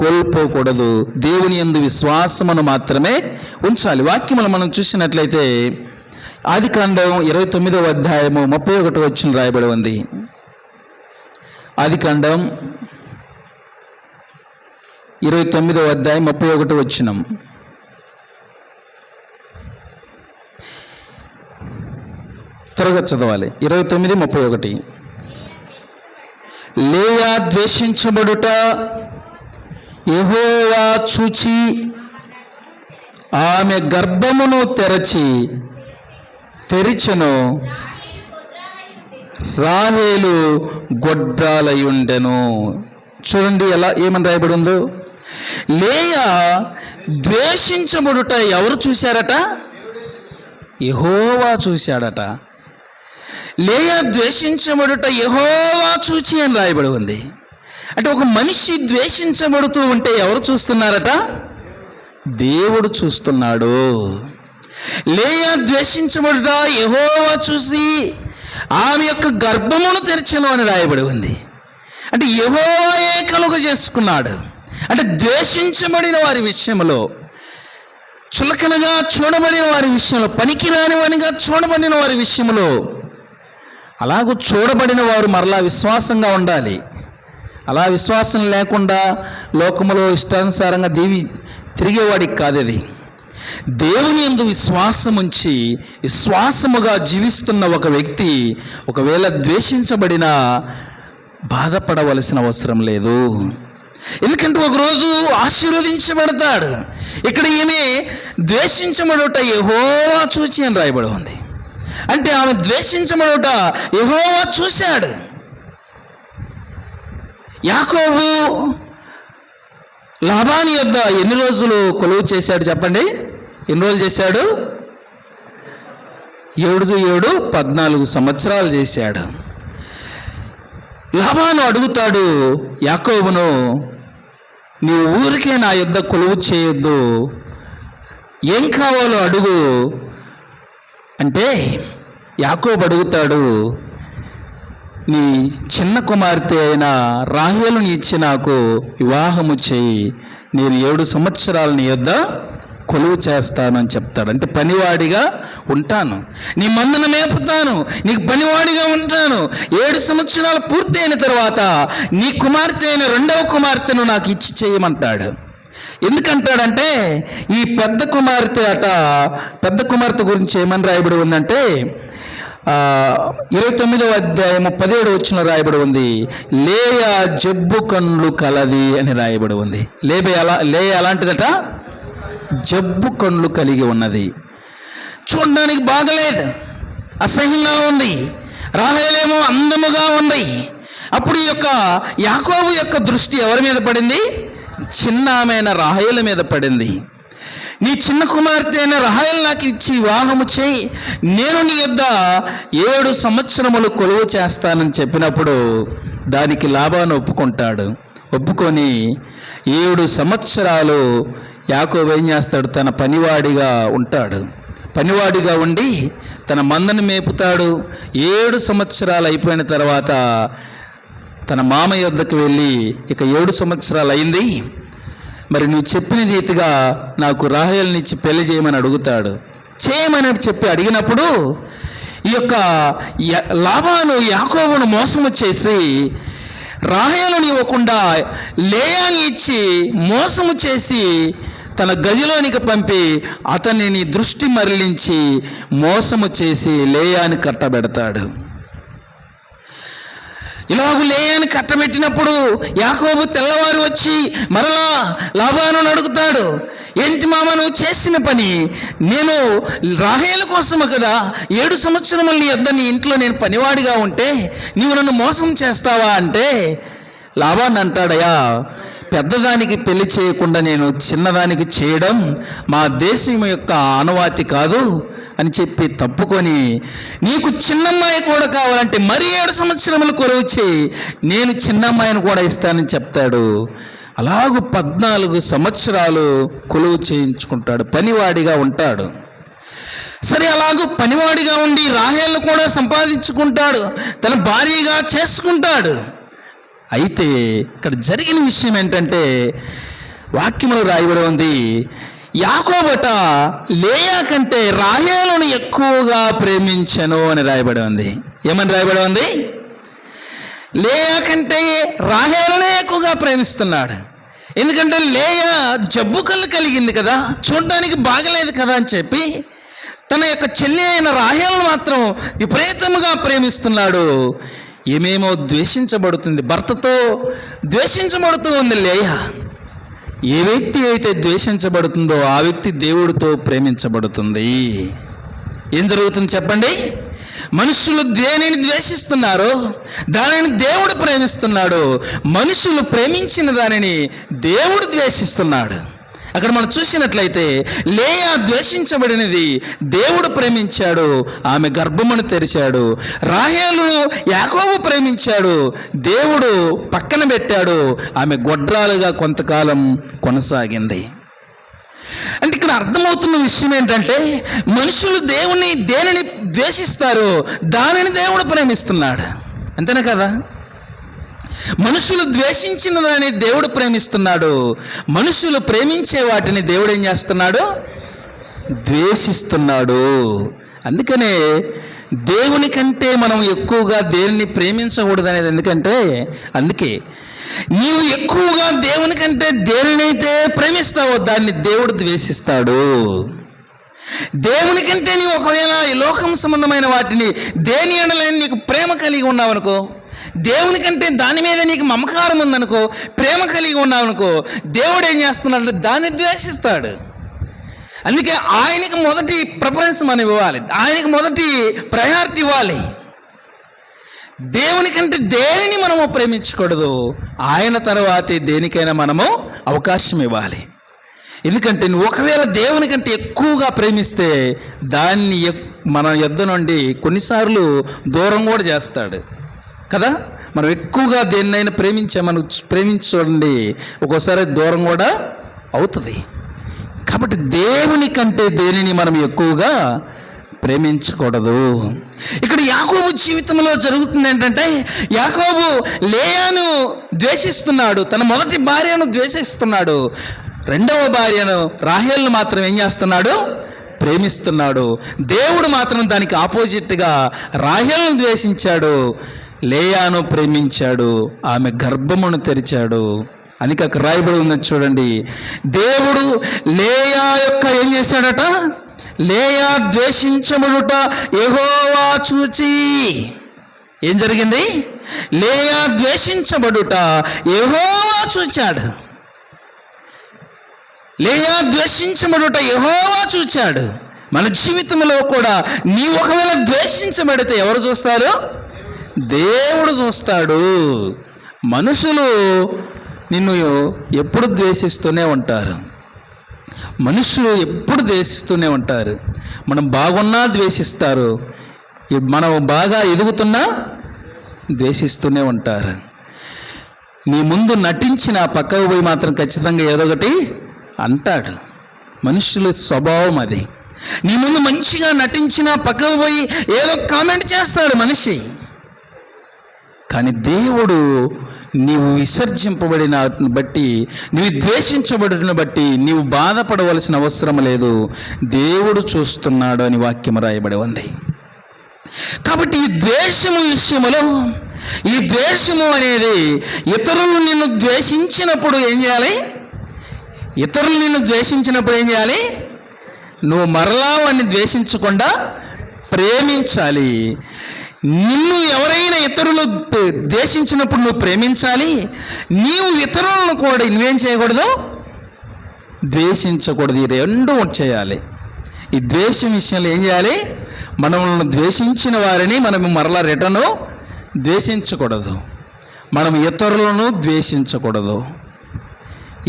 కోల్పోకూడదు. దేవుని యందు విశ్వాసమును మాత్రమే ఉంచాలి. వాక్యములు మనం చూసినట్లయితే ఆదికాండం 29వ అధ్యాయము 31వ వచనం రాయబడి ఉంది. ఆదికాండం 29వ అధ్యాయం 31వ వచనం. త్వరగా చదవాలి. 29:31. లేయా ద్వేషించబడుట యెహోవా చూచి ఆమె గర్భమును తెరిచెను, రాహేలు గొడ్రాలయుండెను. చూడండి ఏమని రాయబడి ఉందో. లేయా ద్వేషించబడుట ఎవరు చూశారట? యెహోవా చూశాడట. లేయా ద్వేషించబడుట యెహోవా చూచి అని రాయబడి ఉంది. అంటే ఒక మనిషి ద్వేషించబడుతూ ఉంటే ఎవరు చూస్తున్నారట? దేవుడు చూస్తున్నాడు. లేయా ద్వేషించబడుట యెహోవా చూసి ఆమె యొక్క గర్భమును తెరచెను అని రాయబడి ఉంది. అంటే యెహోవాయే కలుగ చేసుకున్నాడు. అంటే ద్వేషించబడిన వారి విషయంలో, చులకనగా చూడబడిన వారి విషయంలో, పనికిరాని వానిగా చూడబడిన వారి విషయంలో, అలాగూ చూడబడిన వారు మరలా విశ్వాసంగా ఉండాలి. అలా విశ్వాసం లేకుండా లోకములో ఇష్టానుసారంగా తిరిగేవాడికి కాదు అది. దేవుని యందు విశ్వాసం ఉంచి విశ్వాసముగా జీవిస్తున్న ఒక వ్యక్తి ఒకవేళ ద్వేషించబడినా బాధపడవలసిన అవసరం లేదు. ఎందుకంటే ఒకరోజు ఆశీర్వదించబడతాడు. ఇక్కడ ఈమె ద్వేషించబడుట యెహోవా చూచి అని రాయబడి ఉంది. అంటే ఆమె ద్వేషించబడుట యెహోవా చూశాడు. యాకోబు లాబాను యొద్ద ఎన్ని రోజులు కొలువు చేశాడు చెప్పండి? ఎన్ని రోజులు చేశాడు? 14 సంవత్సరాలు చేశాడు. లాబాను అడుగుతాడు యాకోబును, నీ ఊరికే నా యొద్ద కొలువు చేయొద్దు, ఏం కావాలో అడుగు అంటే యాకోబు అడుగుతాడు, నీ చిన్న కుమార్తె అయిన రాహేలుని ఇచ్చి నాకు వివాహము చేయి, నేను 7 సంవత్సరాలు నీ యొద్ద కొలువు చేస్తాను అని చెప్తాడు. అంటే పనివాడిగా ఉంటాను, నీ మందను మేపుతాను, నీకు పనివాడిగా ఉంటాను. 7 సంవత్సరాలు పూర్తయిన తర్వాత నీ కుమార్తె అయిన 2వ కుమార్తెను నాకు ఇచ్చి చేయమంటాడు. ఎందుకంటాడంటే ఈ పెద్ద కుమార్తె గురించి ఏమని రాయబడి ఉందంటే 29వ అధ్యాయము 17వ వచనం రాయబడి ఉంది, లేయా జబ్బు కన్నులు కలది అని రాయబడి ఉంది. లేయా ఎలాంటిదట? జబ్బు కన్నులు కలిగి ఉన్నది. చూడడానికి బాగలేదు, అసహ్యంగా ఉంది. రాహేలేమో అందముగా ఉంది. అప్పుడు ఈ యొక్క యాకోబు యొక్క దృష్టి ఎవరి మీద పడింది? చిన్న ఆమెన రాహేలు మీద పడింది. నీ చిన్న కుమార్తె అయిన రాహేలు నాకు ఇచ్చి వివాహము చేయి, నేను నీ యొద్ద 7 సంవత్సరములు కొలువు చేస్తానని చెప్పినప్పుడు దానికి లాబాను ఒప్పుకుంటాడు. ఒప్పుకొని 7 సంవత్సరాలు యాకోబు ఏం చేస్తాడు? తన పనివాడిగా ఉంటాడు. పనివాడిగా ఉండి తన మందను మేపుతాడు. 7 సంవత్సరాలు అయిపోయిన తర్వాత తన మామ యొద్దకు వెళ్ళి, ఇక 7 సంవత్సరాలు అయింది, మరి నువ్వు చెప్పిన రీతిగా నాకు రాహేలునిచ్చి పెళ్లి చేయమని అడుగుతాడు. చేయమని చెప్పి అడిగినప్పుడు ఈ యొక్క లాబాను యాకోబును మోసము చేసి రాహేలుని ఇవ్వకుండా లేయాని ఇచ్చి మోసము చేసి తన గదిలోనికి పంపి అతనిని దృష్టి మరలించి మోసము చేసి లేయాని కట్టబెడతాడు. ఇలాగ లేయాని కట్టబెట్టినప్పుడు యాకోబు తెల్లవారు వచ్చి మరలా లాబాను అడుగుతాడు, ఏంటి మామ నువ్వు చేసిన పని? నేను రాహేలు కోసము కదా 7 సంవత్సరములు నీ యొద్ద నీ ఇంట్లో నేను పనివాడిగా ఉంటే నీవు నన్ను మోసం చేస్తావా అంటే లాబాను అంటాడయ్యా, పెద్దదానికి పెళ్లి చేయకుండా నేను చిన్నదానికి చేయడం మా దేశం యొక్క ఆనవాతి కాదు అని చెప్పి తప్పుకొని, నీకు చిన్నమ్మాయి కూడా కావాలంటే మరి 7 సంవత్సరములు కొలువు చేయి, నేను చిన్నమ్మాయిని కూడా ఇస్తానని చెప్తాడు. అలాగూ 14 సంవత్సరాలు కొలువు చేయించుకుంటాడు, పనివాడిగా ఉంటాడు. సరే, అలాగూ పనివాడిగా ఉండి రాహేలు కూడా సంపాదించుకుంటాడు, తన భార్యగా చేసుకుంటాడు. అయితే ఇక్కడ జరిగిన విషయం ఏంటంటే, వాక్యములో రాయబడి ఉంది, యాకోబట లేయా కంటే రాహేలును ఎక్కువగా ప్రేమించెను అని రాయబడి ఉంది. ఏమని రాయబడి ఉంది? లేయా కంటే రాహేలునే ఎక్కువగా ప్రేమిస్తున్నాడు. ఎందుకంటే లేయా జబ్బు కళ్ళు కలిగింది కదా, చూడడానికి బాగలేదు కదా అని చెప్పి తన యొక్క చెల్లి అయిన రాహేలును మాత్రం విపరీతంగా ప్రేమిస్తున్నాడు. ఏమేమో ద్వేషించబడుతుంది, భర్తతో ద్వేషించబడుతూ ఉంది లేయా. ఏ వ్యక్తి అయితే ద్వేషించబడుతుందో ఆ వ్యక్తి దేవుడితో ప్రేమించబడుతుంది. ఏం జరుగుతుంది చెప్పండి? మనుషులు దేనిని ద్వేషిస్తున్నారో దానిని దేవుడు ప్రేమిస్తున్నాడు. మనుషులు ప్రేమించిన దానిని దేవుడు ద్వేషిస్తున్నాడు. అక్కడ మనం చూసినట్లయితే లేయా ద్వేషించబడినది దేవుడు ప్రేమించాడు, ఆమె గర్భమును తెరిచాడు. రాహేలును యాకోబు ప్రేమించాడు, దేవుడు పక్కన పెట్టాడు, ఆమె గొడ్రాలుగా కొంతకాలం కొనసాగింది. అంటే ఇక్కడ అర్థమవుతున్న విషయం ఏంటంటే, మనుషులు దేనిని ద్వేషిస్తారో దానిని దేవుడు ప్రేమిస్తున్నాడు. అంతేనా కదా? మనుషులు ద్వేషించిన దాన్ని దేవుడు ప్రేమిస్తున్నాడు, మనుషులు ప్రేమించే వాటిని దేవుడు ఏం చేస్తున్నాడు? ద్వేషిస్తున్నాడు. అందుకనే దేవుని కంటే మనం ఎక్కువగా దేనిని ప్రేమించకూడదు అనేది. అందుకే నీవు ఎక్కువగా దేవుని కంటే దేనినైతే ప్రేమిస్తావో దాన్ని దేవుడు ద్వేషిస్తాడు. దేవుని కంటే నీవు ఒకవేళ ఈ లోకం సంబంధమైన వాటిని దేని ఎడలని నీకు ప్రేమ కలిగి ఉన్నావనుకో, దేవుని కంటే దాని మీద నీకు మమకారం ఉందనుకో, ప్రేమ కలిగి ఉన్నావనుకో, దేవుడు ఏం చేస్తున్నాడు? దాన్ని ద్వేషిస్తాడు. అందుకే ఆయనకి మొదటి ప్రిఫరెన్స్ మనం ఇవ్వాలి, ఆయనకి మొదటి ప్రయారిటీ ఇవ్వాలి. దేవుని కంటే దేనిని మనము ప్రేమించకూడదు, ఆయన తర్వాతే దేనికైనా మనము అవకాశం ఇవ్వాలి. ఎందుకంటే నువ్వు ఒకవేళ దేవుని కంటే ఎక్కువగా ప్రేమిస్తే దాన్ని మన యొద్ద నుండి కొన్నిసార్లు దూరం కూడా చేస్తాడు కదా. మనం ఎక్కువగా దేన్నైనా ప్రేమించి చూడండి, ఒక్కోసారి దూరం కూడా అవుతుంది. కాబట్టి దేవుని కంటే దేనిని మనం ఎక్కువగా ప్రేమించకూడదు. ఇక్కడ యాకోబు జీవితంలో జరుగుతుంది ఏంటంటే, యాకోబు లేయాను ద్వేషిస్తున్నాడు, తన మొదటి భార్యను ద్వేషిస్తున్నాడు, రెండవ భార్యను రాహేలును మాత్రం ఏం చేస్తున్నాడు? ప్రేమిస్తున్నాడు. దేవుడు మాత్రం దానికి ఆపోజిట్గా రాహేలును ద్వేషించాడు, లేయాను ప్రేమించాడు, ఆమె గర్భమును తెరిచాడు. అని అక్కడ రాయబడి ఉందని చూడండి. దేవుడు లేయా యొక్క ఏం చేశాడట? లేయా ద్వేషించబడుట యెహోవా చూచి. ఏం జరిగింది? లేయా ద్వేషించబడుట యెహోవా చూచాడు. లేయా ద్వేషించబడుట యెహోవా చూచాడు. మన జీవితంలో కూడా నీవు ఒకవేళ ద్వేషించబడితే ఎవరు చూస్తారు? దేవుడు చూస్తాడు. మనుషులు నిన్ను ఎప్పుడు ద్వేషిస్తూనే ఉంటారు, మనుషులు ఎప్పుడు ద్వేషిస్తూనే ఉంటారు. మనం బాగున్నా ద్వేషిస్తారు, మనం బాగా ఎదుగుతున్నా ద్వేషిస్తూనే ఉంటారు. నీ ముందు నటించిన పక్కకు పోయి మాత్రం ఖచ్చితంగా ఏదో ఒకటి అంటాడు. మనుషుల స్వభావం అది. నీ ముందు మంచిగా నటించిన పక్కకు పోయి ఏదో కామెంట్ చేస్తాడు మనిషి. కానీ దేవుడు నీవు విసర్జింపబడిన బట్టి, నీవు ద్వేషించబడిన బట్టి నీవు బాధపడవలసిన అవసరం లేదు, దేవుడు చూస్తున్నాడు అని వాక్యం రాయబడి ఉంది. కాబట్టి ఈ ద్వేషము విషయంలో, ఈ ద్వేషము అనేది ఇతరులు నిన్ను ద్వేషించినప్పుడు ఏం చేయాలి? ఇతరులు నిన్ను ద్వేషించినప్పుడు ఏం చేయాలి? నువ్వు మరలా వాడిని ద్వేషించకుండా ప్రేమించాలి. నిన్ను ఎవరైనా ఇతరులు ద్వేషించినప్పుడు నువ్వు ప్రేమించాలి. నీవు ఇతరులను కూడా నువ్వేం చేయకూడదు? ద్వేషించకూడదు. ఈ రెండు చేయాలి. ఈ ద్వేషం విషయంలో ఏం చేయాలి? మనల్ని ద్వేషించిన వారిని మనం మరలా రిటర్ను ద్వేషించకూడదు, మనం ఇతరులను ద్వేషించకూడదు.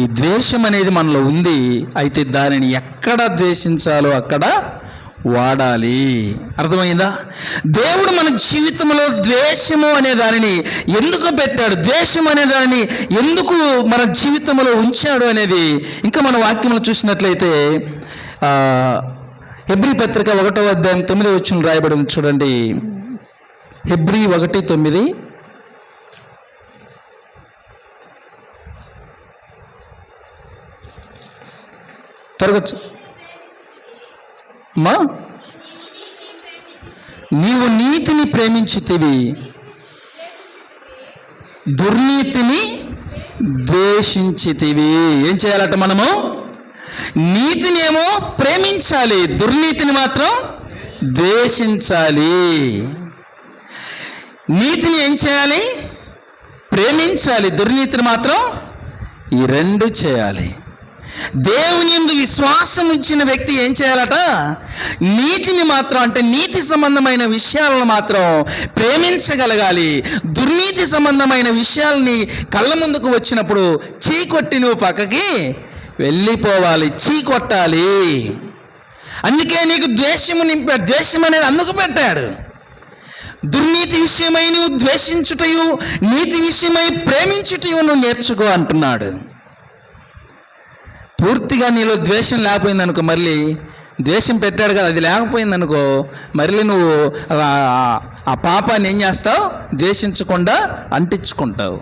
ఈ ద్వేషం అనేది మనలో ఉంది. అయితే దానిని ఎక్కడ ద్వేషించాలో అక్కడ వాడాలి. అర్థమైందా? దేవుడు మన జీవితంలో ద్వేషము అనే దానిని ఎందుకు పెట్టాడు, ద్వేషం అనే దానిని ఎందుకు మన జీవితంలో ఉంచాడు అనేది ఇంకా మన వాక్యంలో చూసినట్లయితే హెబ్రీ పత్రిక 1వ అధ్యాయం 9వ వచనం రాయబడి ఉంది చూడండి. హెబ్రీ 1:9. తరగచ్చు అమ్మా. నీవు నీతిని ప్రేమించితివి, దుర్నీతిని ద్వేషించితివి. ఏం చేయాలట మనము? నీతిని ఏమో ప్రేమించాలి, దుర్నీతిని మాత్రం ద్వేషించాలి. నీతిని ఏం చేయాలి? ప్రేమించాలి, దుర్నీతిని మాత్రం ఈ రెండు చేయాలి. దేవుని యందు విశ్వాసం ఉంచిన వ్యక్తి ఏం చేయాలట? నీతిని మాత్రం, అంటే నీతి సంబంధమైన విషయాలను మాత్రం ప్రేమించగలగాలి. దుర్నీతి సంబంధమైన విషయాల్ని కళ్ళ ముందుకు వచ్చినప్పుడు చీకొట్టి నువ్వు పక్కకి వెళ్ళిపోవాలి, చీకొట్టాలి. అందుకే నీకు ద్వేషము నింపాడు. ద్వేషం అనేది అందుకు పెట్టాడు. దుర్నీతి విషయమై నువ్వు ద్వేషించుటయు, నీతి విషయమై ప్రేమించుటయు నువ్వు నేర్చుకో అంటున్నాడు. పూర్తిగా నీలో ద్వేషం లేకపోయిందనుకో, మళ్ళీ ద్వేషం పెట్టాడు కదా, అది లేకపోయిందనుకో, మళ్ళీ నువ్వు ఆ పాపాన్ని ఏం చేస్తావు? ద్వేషించకుండా అంటించుకుంటావు.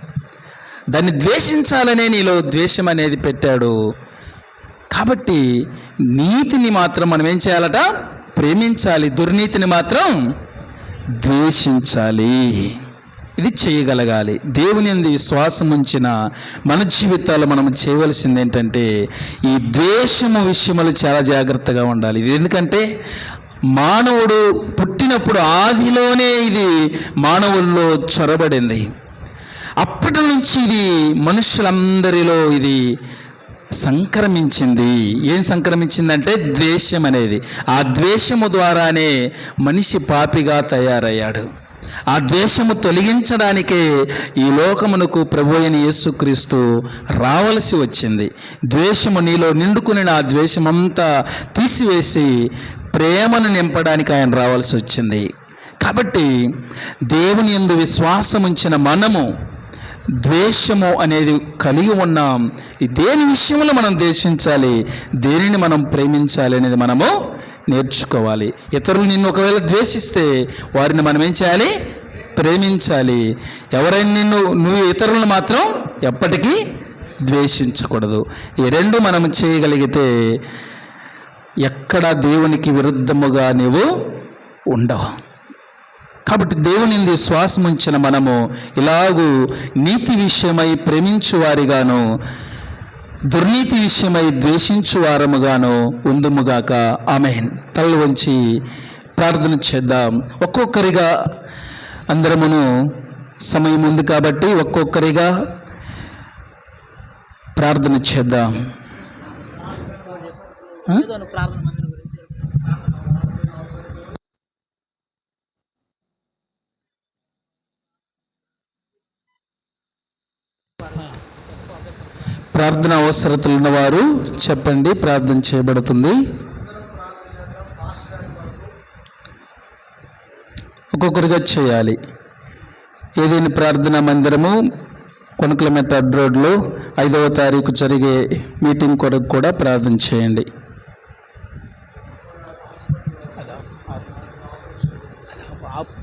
దాన్ని ద్వేషించాలనే నీలో ద్వేషం అనేది పెట్టాడు. కాబట్టి నీతిని మాత్రం మనం ఏం చేయాలట? ప్రేమించాలి, దుర్నీతిని మాత్రం ద్వేషించాలి. ఇది చేయగలగాలి. దేవుని యందు విశ్వాసం ఉంచిన మన జీవితాల్లో మనం చేయవలసింది ఏంటంటే, ఈ ద్వేషము విషయములు చాలా జాగ్రత్తగా ఉండాలి. ఇది ఎందుకంటే మానవుడు పుట్టినప్పుడు ఆదిలోనే ఇది మానవుల్లో చొరబడింది. అప్పటి నుంచి ఇది మనుషులందరిలో ఇది సంక్రమించింది. ఏం సంక్రమించిందంటే ద్వేషం అనేది. ఆ ద్వేషము ద్వారానే మనిషి పాపిగా తయారయ్యాడు. ఆ ద్వేషము తొలగించడానికే ఈ లోకమునకు ప్రభువైన యేసుక్రీస్తు రావలసి వచ్చింది. ద్వేషము నీలో నిండుకుని ఆ ద్వేషమంతా తీసివేసి ప్రేమను నింపడానికి ఆయన రావాల్సి వచ్చింది. కాబట్టి దేవుని యందు విశ్వాసం ఉంచిన మనము ద్వేషము అనేది కలిగి ఉన్నాం. ఈ దేని విషయంలో మనం ద్వేషించాలి, దేనిని మనం ప్రేమించాలి అనేది మనము నేర్చుకోవాలి. ఇతరులు నిన్ను ఒకవేళ ద్వేషిస్తే వారిని మనం ఏం చేయాలి? ప్రేమించాలి. ఎవరైనా నువ్వు ఇతరులను మాత్రం ఎప్పటికీ ద్వేషించకూడదు. ఈ రెండు మనం చేయగలిగితే ఎక్కడ దేవునికి విరుద్ధముగా నీవు ఉండవు. కాబట్టి దేవుని యందు విశ్వాసం ఉంచిన మనము ఇలాగూ నీతి విషయమై ప్రేమించు వారిగాను, దుర్నీతి విషయమై ద్వేషించు వారముగాను ఉందుముగాక. ఆమేన్. తలలు వంచి ప్రార్థన చేద్దాం. ఒక్కొక్కరిగా అందరమును సమయం ఉంది కాబట్టి ఒక్కొక్కరిగా ప్రార్థన చేద్దాం. ప్రార్థన అవసరతలు ఉన్నవారు చెప్పండి, ప్రార్థన చేయబడుతుంది. ఒక్కొక్కరిగా చేయాలి. ఏదైనా ప్రార్థనా మందిరము కొనకలమెట్ట అడ్డ రోడ్లో 5వ తారీఖు జరిగే మీటింగ్ కొరకు కూడా ప్రార్థన చేయండి. ఆపు.